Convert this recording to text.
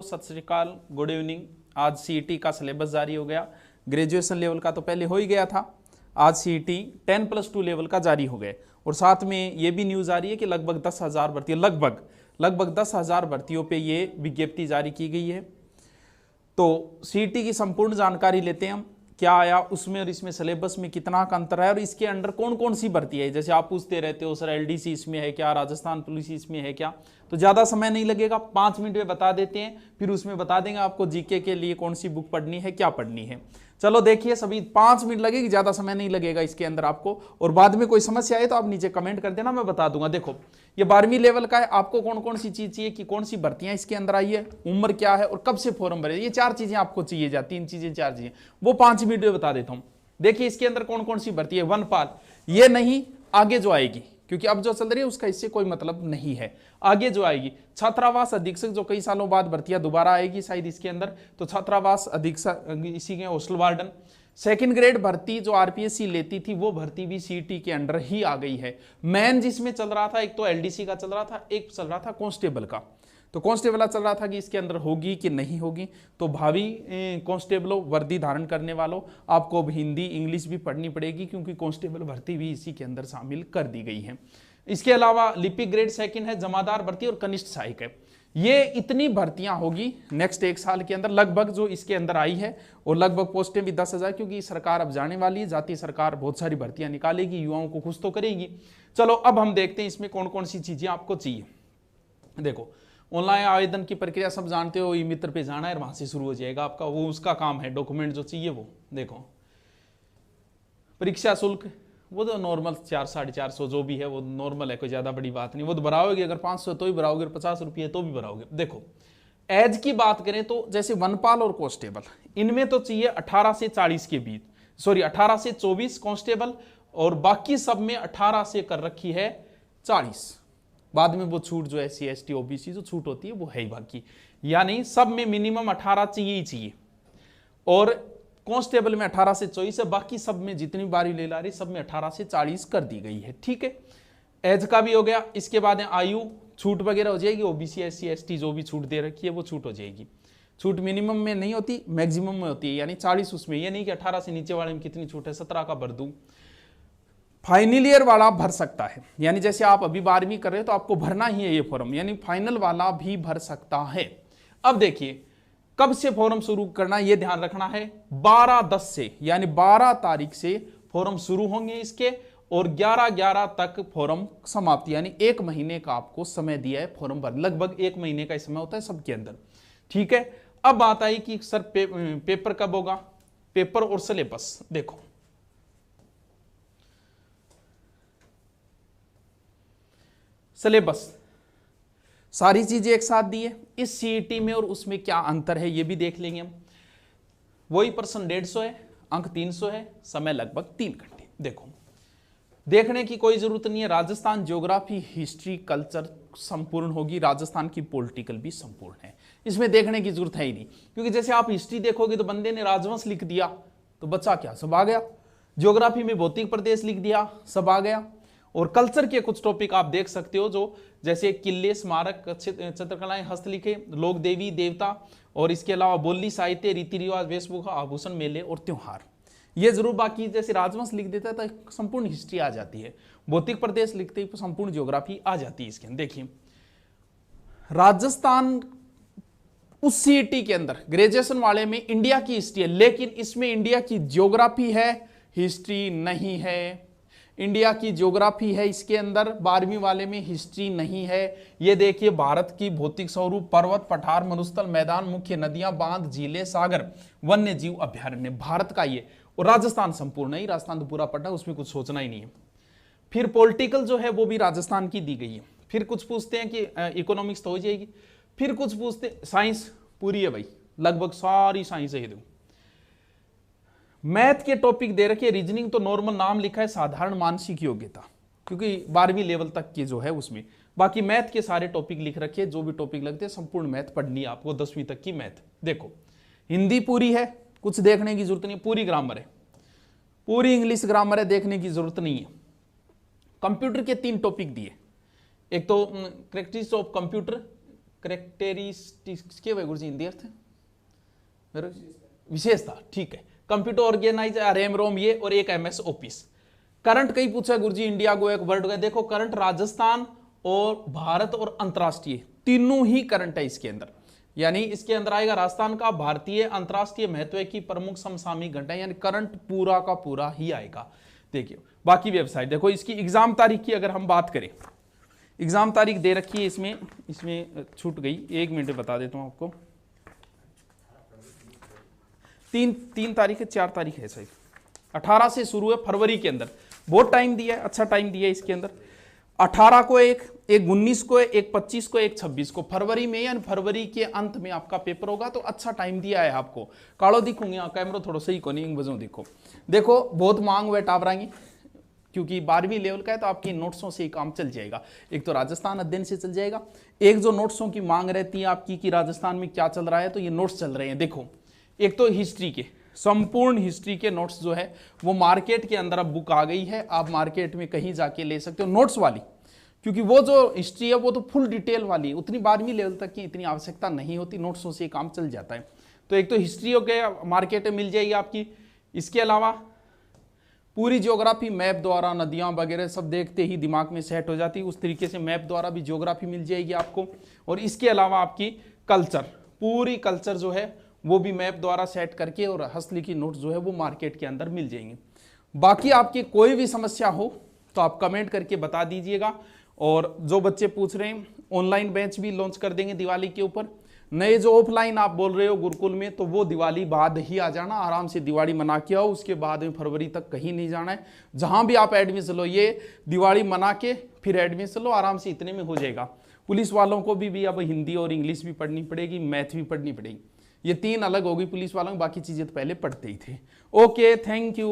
सत श्री अकाल, good evening. आज सीईटी का सिलेबस जारी हो गया। ग्रेजुएशन लेवल का तो पहले हो ही गया था। आज सीईटी 10+2 लेवल का जारी हो गया और साथ में ये भी न्यूज़ आ रही है कि लगभग 10,000 भर्तियां लगभग 10,000 भर्तियों पे ये विज्ञप्ति जारी की गई है। तो सीईटी की संपूर्ण जानकारी लेते हैं हम, क्या आया उसमें और इसमें सिलेबस में कितना का अंतर है और इसके अंडर कौन कौन सी भर्ती है। जैसे आप पूछते रहते हो सर एलडीसी इसमें है क्या, राजस्थान पुलिस इसमें है क्या, तो ज़्यादा समय नहीं लगेगा, 5 मिनट में बता देते हैं। फिर उसमें बता देंगे आपको जीके के लिए कौन सी बुक पढ़नी है, क्या पढ़नी है। चलो देखिए, सभी 5 मिनट लगेगी, ज़्यादा समय नहीं लगेगा इसके अंदर आपको। और बाद में कोई समस्या आए तो आप नीचे कमेंट कर देना, मैं बता दूंगा। देखो ये 12वीं लेवल का है, आपको कौन कौन सी चीज़ चाहिए कि कौन सी भर्तियां इसके अंदर आई है, उम्र क्या है और कब से फॉर्म भरे, ये 4 चीज़ें आपको चाहिए, 3 चीज़ें 4 चीज़ें, वो 5 मिनट में बता देता हूँ। देखिए इसके अंदर कौन कौन सी भर्ती है। वनपाल ये नहीं, आगे जो आएगी, क्योंकि अब जो चल रही है उसका इससे कोई मतलब नहीं है। आगे जो आएगी छात्रावास अधीक्षक, जो कई सालों बाद भर्तियां दोबारा आएगी शायद इसके अंदर, तो छात्रावास अधीक्षक, इसी के हॉस्टल वार्डन। सेकंड ग्रेड भर्ती जो आरपीएससी लेती थी वो भर्ती भी सीईटी के अंडर ही आ गई है। मेन जिसमें चल रहा था, एक तो एलडीसी का चल रहा था, एक चल रहा था कांस्टेबल का। तो कांस्टेबल चल रहा था कि इसके अंदर होगी कि नहीं होगी। तो भावी कांस्टेबलों, वर्दी धारण करने वालों, आपको अब हिंदी इंग्लिश भी पढ़नी पड़ेगी, क्योंकि कांस्टेबल भर्ती भी इसी के अंदर शामिल कर दी गई है। इसके अलावा लिपिक ग्रेड सेकंड है, जमादार भर्ती और कनिष्ठ सहायक है। ये इतनी भर्तियां होगी नेक्स्ट 1 साल के अंदर, लगभग जो इसके अंदर आई है, और लगभग पोस्टें भी 10,000, क्योंकि सरकार अब जाने वाली है, जाती सरकार बहुत सारी भर्तियां निकालेगी, युवाओं को खुश तो करेगी। चलो अब हम देखते हैं इसमें कौन कौन सी चीजें आपको चाहिए। देखो ऑनलाइन आवेदन की प्रक्रिया सब जानते हो, ई मित्र पे जाना है, वहां से शुरू हो जाएगा आपका, वो उसका काम है। डॉक्यूमेंट जो चाहिए वो देखो, परीक्षा शुल्क वो तो नॉर्मल 400-450 जो भी है वो नॉर्मल है, कोई ज्यादा बड़ी बात नहीं। वो तो भराओगे, अगर 500 तो भी भराओगे, 50 रुपये तो भी भराओगे। देखो एज की बात करें तो जैसे वनपाल और कांस्टेबल, इनमें तो चाहिए 18 से 40 के बीच, सॉरी 18 से 24 कांस्टेबल, और बाकी सब में 18 से कर रखी है 40। बाद में वो छूट जो SC ST OBC जो छूट होती है वो है ही बाकी, यानी सब में मिनिमम 18 चाहिए ही चाहिए। और कांस्टेबल में 18 से 24 है, बाकी सब में जितनी बारी ले ला रही सब में 18 से 40 कर दी गई है। ठीक है, एज का भी हो गया। इसके बाद आयु छूट वगैरह हो जाएगी, OBC SC ST जो भी छूट दे रखी है वो छूट हो जाएगी। छूट मिनिमम में नहीं होती, मैक्सिमम में होती है, यानी 40 उसमें। ये नहीं कि 18 से नीचे वाले में कितनी छूट है, 17 का भर दूं। फाइनल ईयर वाला भर सकता है, यानी जैसे आप अभी 12वीं कर रहे हो तो आपको भरना ही है ये फॉर्म, यानी फाइनल वाला भी भर सकता है। अब देखिए कब से फॉर्म शुरू करना, ये ध्यान रखना है। 12/10 से, यानी 12 तारीख से फॉर्म शुरू होंगे इसके, और 11/11 तक फॉर्म समाप्ति, यानी 1 महीने का आपको समय दिया है फॉर्म भर, लगभग 1 महीने का समय होता है सबके अंदर। ठीक है, अब बात आई कि सर पेपर कब होगा। पेपर और सिलेबस देखो, सिलेबस सारी चीजें एक साथ दी है इस सीईटी में, और उसमें क्या अंतर है ये भी देख लेंगे हम। वही प्रश्न 150 है, अंक 300 है, समय लगभग 3 घंटे। देखो देखने की कोई जरूरत नहीं है, राजस्थान ज्योग्राफी हिस्ट्री कल्चर संपूर्ण होगी, राजस्थान की पॉलिटिकल भी संपूर्ण है, इसमें देखने की जरूरत है ही नहीं। क्योंकि जैसे आप हिस्ट्री देखोगे तो बंदे ने राजवंश लिख दिया तो बचा क्या, सब आ गया। ज्योग्राफी में भौतिक प्रदेश लिख दिया, सब आ गया। और कल्चर के कुछ टॉपिक आप देख सकते हो, जो जैसे किले, स्मारक, चित्रकलाएं, हस्तलिखे, लोक देवी देवता, और इसके अलावा बोली, साहित्य, रीति रिवाज, वेशभूषा, आभूषण, मेले और त्योहार, ये जरूर। बाकी जैसे राजवंश लिख देता है तो संपूर्ण हिस्ट्री आ जाती है, भौतिक प्रदेश लिखते ही संपूर्ण ज्योग्राफी आ जाती है इसके अंदर। देखिए राजस्थान उस सीईटी के अंदर ग्रेजुएशन वाले में इंडिया की हिस्ट्री है, लेकिन इसमें इंडिया की ज्योग्राफी है, हिस्ट्री नहीं है। इंडिया की ज्योग्राफी है इसके अंदर, 12वीं वाले में हिस्ट्री नहीं है। ये देखिए भारत की भौतिक स्वरूप, पर्वत, पठार, मरुस्थल, मैदान, मुख्य नदियां, बांध, झीलें, सागर, वन्य जीव अभ्यारण्य, भारत का ये। और राजस्थान संपूर्ण है, राजस्थान तो पूरा पटा, उसमें कुछ सोचना ही नहीं है। फिर पॉलिटिकल जो है वो भी राजस्थान की दी गई है। फिर कुछ पूछते हैं कि इकोनॉमिक्स तो हो जाएगी, फिर कुछ पूछते, साइंस पूरी है भाई, लगभग सारी साइंस है। दो मैथ के टॉपिक दे रखे, रीजनिंग तो नॉर्मल नाम लिखा है साधारण मानसिक योग्यता, क्योंकि 12वीं लेवल तक की जो है उसमें। बाकी मैथ के सारे टॉपिक लिख रखे, जो भी टॉपिक लगते हैं संपूर्ण मैथ पढ़नी है आपको, 10वीं तक की मैथ। देखो हिंदी पूरी है, कुछ देखने की जरूरत नहीं, पूरी ग्रामर है, पूरी इंग्लिश ग्रामर है, देखने की जरूरत नहीं है। कंप्यूटर के 3 टॉपिक दिए, एक तो करेक्टरिस्टिक्स ऑफ कंप्यूटर, करेक्टरिस्टिक्स के गुरु जी हिंदी अर्थ विशेषता, ठीक है। कंप्यूटर ऑर्गेनाइजर, रैम रोम ये, और एक एमएस ऑफिस। करंट कहीं पूछा गुरु जी इंडिया को एक वर्ल्ड का, देखो करंट राजस्थान और भारत और अंतरराष्ट्रीय तीनों ही करंट है इसके अंदर, यानी इसके अंदर आएगा राजस्थान का, भारतीय, अंतरराष्ट्रीय महत्व की प्रमुख समसामयिक घटनाएं, यानी करंट पूरा का पूरा ही आएगा। देखिए बाकी वेबसाइट देखो, इसकी एग्जाम तारीख की अगर हम बात करें, एग्जाम तारीख दे रखी है इसमें छूट गई, 1 मिनट बता देता हूं आपको। 3 तारीख है, 4 तारीख है सही, 18 से शुरू है फरवरी के अंदर, बहुत टाइम दिया है, अच्छा टाइम दिया है इसके अंदर। 18 को एक 19 को एक 25 को एक 26 को, फरवरी में यानी फरवरी के अंत में आपका पेपर होगा, तो अच्छा टाइम दिया है आपको। कालो दिखूंगी कैमरा थोड़ा सही को नहीं बजो, देखो बहुत मांग हुए टावरांगी, क्योंकि 12वीं लेवल का है तो आपकी नोट्सों से ही काम चल जाएगा। एक तो राजस्थान अध्ययन से चल जाएगा, एक जो नोट्सों की मांग रहती है आपकी कि राजस्थान में क्या चल रहा है, तो ये नोट्स चल रहे हैं। देखो एक तो हिस्ट्री के, संपूर्ण हिस्ट्री के नोट्स जो है वो मार्केट के अंदर अब बुक आ गई है, आप मार्केट में कहीं जाके ले सकते हो नोट्स वाली, क्योंकि वो जो हिस्ट्री है वो तो फुल डिटेल वाली है, उतनी 12वीं लेवल तक की इतनी आवश्यकता नहीं होती, नोट्सों से काम चल जाता है। तो एक तो हिस्ट्री हो गया, मार्केट में मिल जाएगी आपकी। इसके अलावा पूरी ज्योग्राफी मैप द्वारा, नदियां वगैरह सब देखते ही दिमाग में सेट हो जाती है, उस तरीके से मैप द्वारा भी ज्योग्राफी मिल जाएगी आपको। और इसके अलावा आपकी कल्चर, पूरी कल्चर जो है वो भी मैप द्वारा सेट करके, और हस्तलिखित नोट्स जो है वो मार्केट के अंदर मिल जाएंगे। बाकी आपकी कोई भी समस्या हो तो आप कमेंट करके बता दीजिएगा। और जो बच्चे पूछ रहे हैं, ऑनलाइन बैच भी लॉन्च कर देंगे दिवाली के ऊपर। नए जो ऑफलाइन आप बोल रहे हो गुरुकुल में, तो वो दिवाली बाद ही आ जाना, आराम से दिवाली मना के आओ, उसके बाद में फरवरी तक कहीं नहीं जाना है। जहां भी आप एडमिशन लो, ये दिवाली मना के फिर एडमिशन लो, आराम से इतने में हो जाएगा। पुलिस वालों को भी अब हिंदी और इंग्लिश भी पढ़नी पड़ेगी, मैथ भी पढ़नी पड़ेगी, ये 3 अलग होगी पुलिस वालों की, बाकी चीजें तो पहले पढ़ते ही थे। Okay, thank you.